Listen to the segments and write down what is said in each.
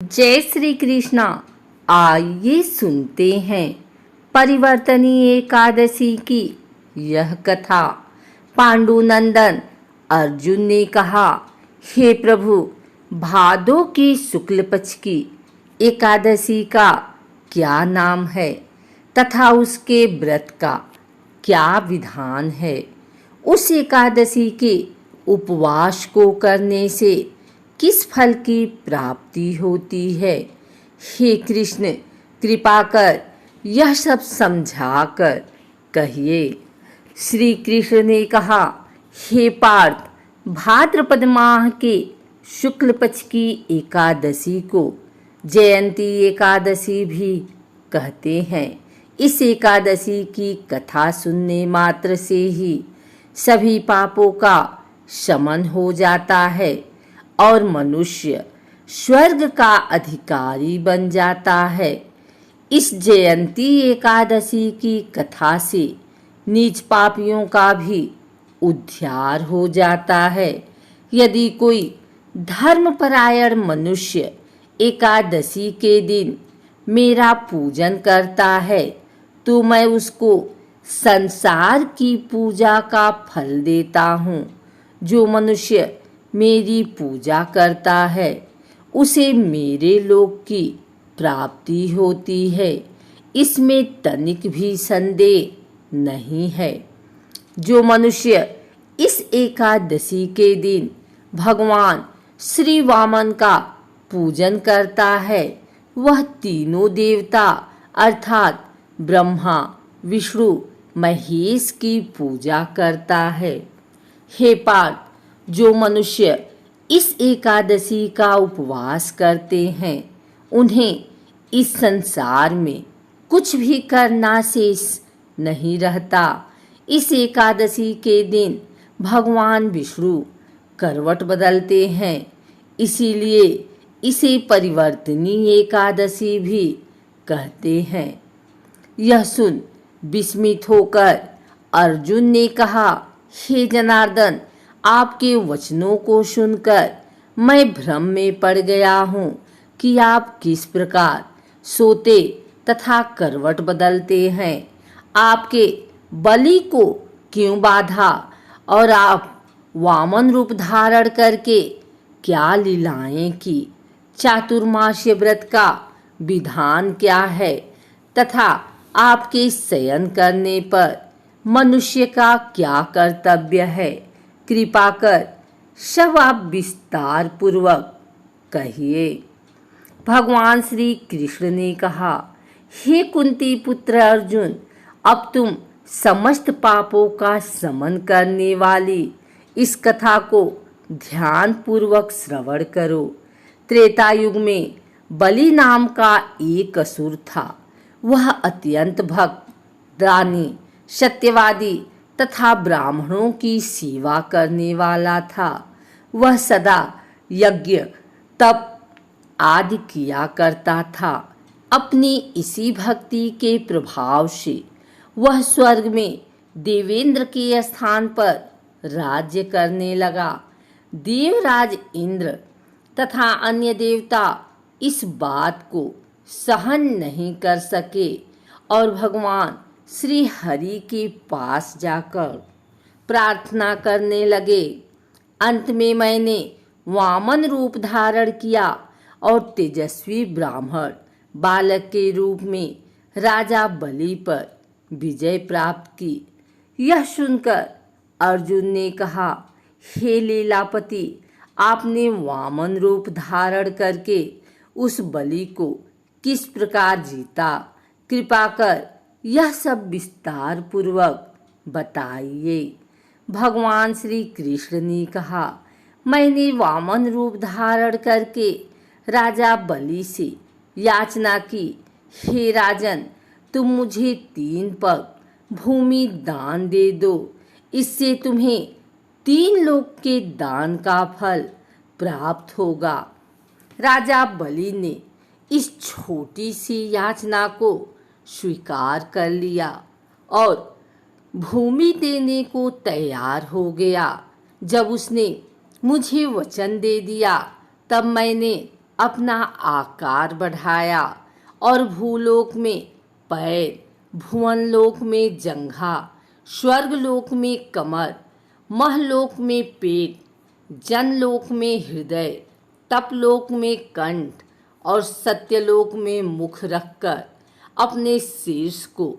जय श्री कृष्णा। आइए सुनते हैं परिवर्तनी एकादशी की यह कथा। पांडुनंदन अर्जुन ने कहा, हे प्रभु, भादो के शुक्ल पक्ष की एकादशी का क्या नाम है तथा उसके व्रत का क्या विधान है? उस एकादशी के उपवास को करने से किस फल की प्राप्ति होती है? हे कृष्ण, कृपा कर यह सब समझाकर कहिए। श्री कृष्ण ने कहा, हे पार्थ, भाद्रपद माह के शुक्ल पक्ष की एकादशी को जयंती एकादशी भी कहते हैं। इस एकादशी की कथा सुनने मात्र से ही सभी पापों का शमन हो जाता है और मनुष्य स्वर्ग का अधिकारी बन जाता है। इस जयंती एकादशी की कथा से नीच पापियों का भी उद्धार हो जाता है। यदि कोई धर्मपरायण मनुष्य एकादशी के दिन मेरा पूजन करता है तो मैं उसको संसार की पूजा का फल देता हूँ। जो मनुष्य मेरी पूजा करता है उसे मेरे लोक की प्राप्ति होती है, इसमें तनिक भी संदेह नहीं है। जो मनुष्य इस एकादशी के दिन भगवान श्री वामन का पूजन करता है वह तीनों देवता अर्थात ब्रह्मा, विष्णु, महेश की पूजा करता है। हे पार्थ, जो मनुष्य इस एकादशी का उपवास करते हैं उन्हें इस संसार में कुछ भी करना शेष नहीं रहता। इस एकादशी के दिन भगवान विष्णु करवट बदलते हैं, इसीलिए इसे परिवर्तनी एकादशी भी कहते हैं। यह सुन विस्मित होकर अर्जुन ने कहा, हे जनार्दन, आपके वचनों को सुनकर मैं भ्रम में पड़ गया हूँ कि आप किस प्रकार सोते तथा करवट बदलते हैं। आपके बलि को क्यों बाधा और आप वामन रूप धारण करके क्या लीलाएं की? चातुर्मास्य व्रत का विधान क्या है तथा आपके शयन करने पर मनुष्य का क्या कर्तव्य है? कृपा कर सब आप विस्तार पूर्वक कहिए। भगवान श्री कृष्ण ने कहा, हे कुंती पुत्र अर्जुन, अब तुम समस्त पापों का शमन करने वाली इस कथा को ध्यान पूर्वक श्रवण करो। त्रेता युग में बलि नाम का एक असुर था। वह अत्यंत भक्त, दानी, सत्यवादी तथा ब्राह्मणों की सेवा करने वाला था। वह सदा यज्ञ, तप आदि किया करता था। अपनी इसी भक्ति के प्रभाव से वह स्वर्ग में देवेंद्र के स्थान पर राज्य करने लगा। देवराज इंद्र तथा अन्य देवता इस बात को सहन नहीं कर सके और भगवान श्री हरि के पास जाकर प्रार्थना करने लगे। अंत में मैंने वामन रूप धारण किया और तेजस्वी ब्राह्मण बालक के रूप में राजा बलि पर विजय प्राप्त की। यह सुनकर अर्जुन ने कहा, हे लीलापति, आपने वामन रूप धारण करके उस बलि को किस प्रकार जीता? कृपा कर यह सब विस्तार पूर्वक बताइए। भगवान श्री कृष्ण ने कहा, मैंने वामन रूप धारण करके राजा बलि से याचना की, हे राजन, तुम मुझे 3 पग भूमि दान दे दो, इससे तुम्हें 3 लोक के दान का फल प्राप्त होगा। राजा बलि ने इस छोटी सी याचना को स्वीकार कर लिया और भूमि देने को तैयार हो गया। जब उसने मुझे वचन दे दिया तब मैंने अपना आकार बढ़ाया और भूलोक में पैर, भुवनलोक में जंघा, स्वर्गलोक में कमर, महलोक में पेट, जनलोक में हृदय, तपलोक में कंठ और सत्यलोक में मुख रखकर अपने शीर्ष को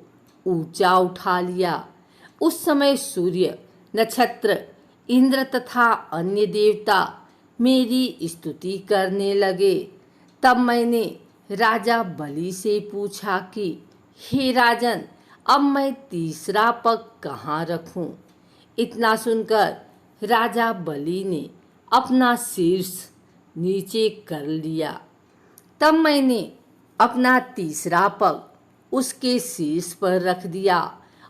ऊंचा उठा लिया। उस समय सूर्य, नक्षत्र, इंद्र तथा अन्य देवता मेरी स्तुति करने लगे। तब मैंने राजा बलि से पूछा कि हे राजन, अब मैं तीसरा पग कहाँ रखूं? इतना सुनकर राजा बलि ने अपना शीर्ष नीचे कर लिया। तब मैंने अपना तीसरा पग उसके शीर्ष पर रख दिया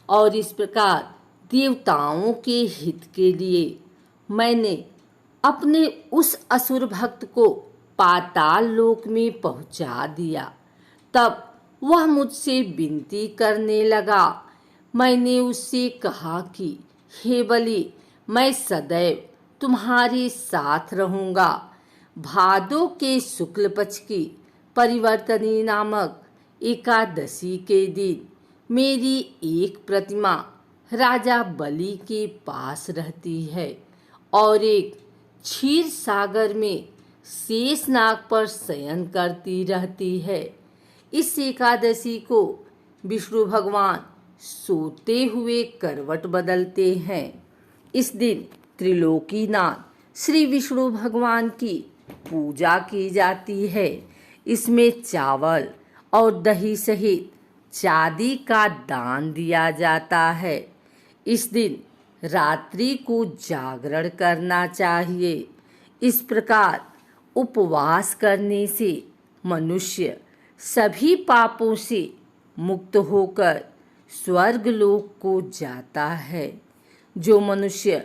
और इस प्रकार देवताओं के हित के लिए मैंने अपने उस असुर भक्त को पाताल लोक में पहुंचा दिया। तब वह मुझसे विनती करने लगा। मैंने उससे कहा कि हे बलि, मैं सदैव तुम्हारे साथ रहूंगा। भादो के शुक्ल पक्ष की परिवर्तनी नामक एकादशी के दिन मेरी एक प्रतिमा राजा बलि के पास रहती है और एक क्षीर सागर में शेषनाग पर शयन करती रहती है। इस एकादशी को विष्णु भगवान सोते हुए करवट बदलते हैं। इस दिन त्रिलोकीनाथ श्री विष्णु भगवान की पूजा की जाती है। इसमें चावल और दही सहित चांदी का दान दिया जाता है। इस दिन रात्रि को जागरण करना चाहिए। इस प्रकार उपवास करने से मनुष्य सभी पापों से मुक्त होकर स्वर्गलोक को जाता है। जो मनुष्य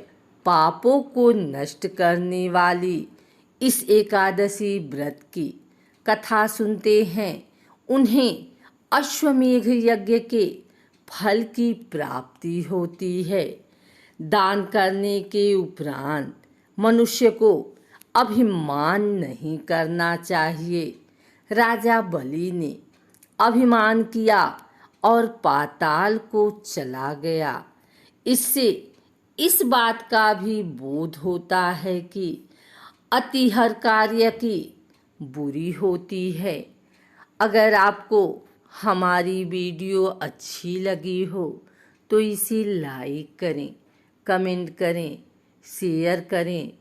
पापों को नष्ट करने वाली इस एकादशी व्रत की कथा सुनते हैं, उन्हें अश्वमेध यज्ञ के फल की प्राप्ति होती है। दान करने के उपरांत मनुष्य को अभिमान नहीं करना चाहिए। राजा बलि ने अभिमान किया और पाताल को चला गया। इससे इस बात का भी बोध होता है कि अति हर कार्य की बुरी होती है। अगर आपको हमारी वीडियो अच्छी लगी हो तो इसे लाइक करें, कमेंट करें, शेयर करें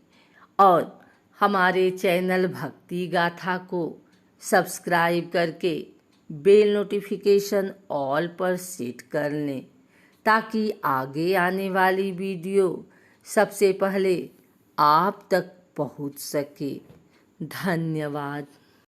और हमारे चैनल भक्ति गाथा को सब्सक्राइब करके बेल नोटिफिकेशन ऑल पर सेट कर लें ताकि आगे आने वाली वीडियो सबसे पहले आप तक पहुंच सके। धन्यवाद।